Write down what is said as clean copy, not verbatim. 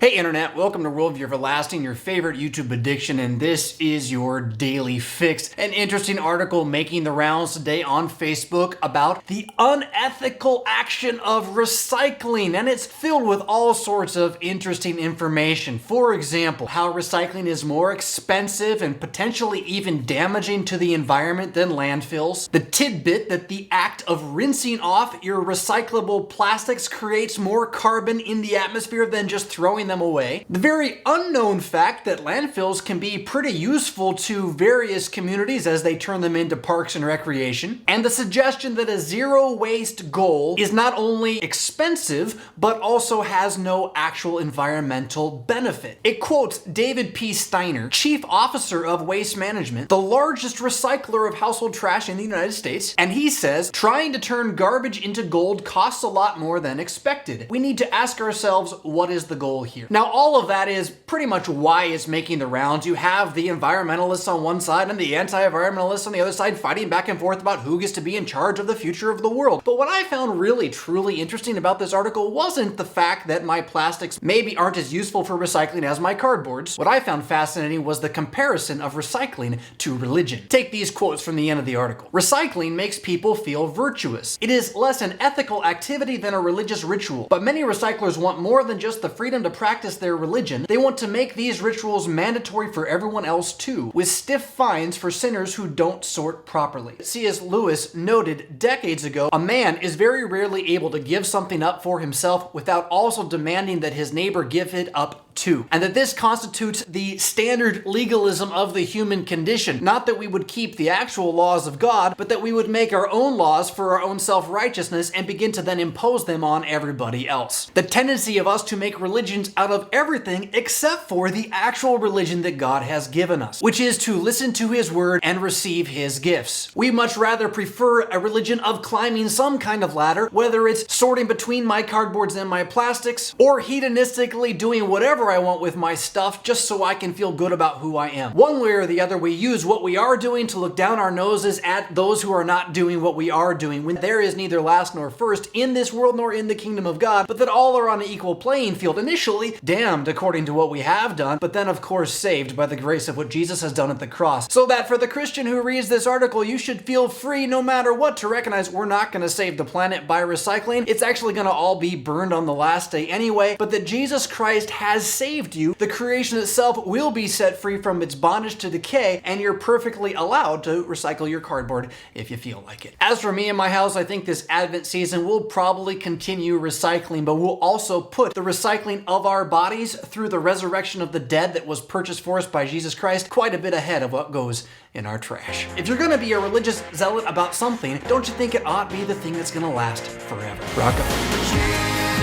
Hey Internet, welcome to Worldview Everlasting, your favorite YouTube addiction, and this is your daily fix. An interesting article making the rounds today on Facebook about the unethical action of recycling, and it's filled with all sorts of interesting information. For example, how recycling is more expensive and potentially even damaging to the environment than landfills. The tidbit that the act of rinsing off your recyclable plastics creates more carbon in the atmosphere than just throwing them away. The very unknown fact that landfills can be pretty useful to various communities as they turn them into parks and recreation. And the suggestion that a zero waste goal is not only expensive, but also has no actual environmental benefit. It quotes David P. Steiner, Chief Officer of Waste Management, the largest recycler of household trash in the United States, and he says, trying to turn garbage into gold costs a lot more than expected. We need to ask ourselves, what is the goal here? Now, all of that is pretty much why it's making the rounds. You have the environmentalists on one side and the anti-environmentalists on the other side fighting back and forth about who gets to be in charge of the future of the world. But what I found really, truly interesting about this article wasn't the fact that my plastics maybe aren't as useful for recycling as my cardboards. What I found fascinating was the comparison of recycling to religion. Take these quotes from the end of the article. Recycling makes people feel virtuous. It is less an ethical activity than a religious ritual. But many recyclers want more than just the freedom to practice their religion. They want to make these rituals mandatory for everyone else too, with stiff fines for sinners who don't sort properly. C.S. Lewis noted decades ago, a man is very rarely able to give something up for himself without also demanding that his neighbor give it up too, and that this constitutes the standard legalism of the human condition. Not that we would keep the actual laws of God, but that we would make our own laws for our own self-righteousness and begin to then impose them on everybody else. The tendency of us to make religions out of everything except for the actual religion that God has given us, which is to listen to His word and receive His gifts. We much rather prefer a religion of climbing some kind of ladder, whether it's sorting between my cardboards and my plastics, or hedonistically doing whatever I want with my stuff just so I can feel good about who I am. One way or the other, we use what we are doing to look down our noses at those who are not doing what we are doing, when there is neither last nor first in this world nor in the kingdom of God, but that all are on an equal playing field, initially damned according to what we have done, but then of course saved by the grace of what Jesus has done at the cross. So that for the Christian who reads this article, you should feel free no matter what to recognize we're not going to save the planet by recycling. It's actually going to all be burned on the last day anyway, but that Jesus Christ has saved you. The creation itself will be set free from its bondage to decay, and you're perfectly allowed to recycle your cardboard if you feel like it. As for me and my house, I think this Advent season will probably continue recycling, but we'll also put the recycling of our bodies through the resurrection of the dead that was purchased for us by Jesus Christ quite a bit ahead of what goes in our trash. If you're going to be a religious zealot about something, don't you think it ought to be the thing that's going to last forever? Rock on.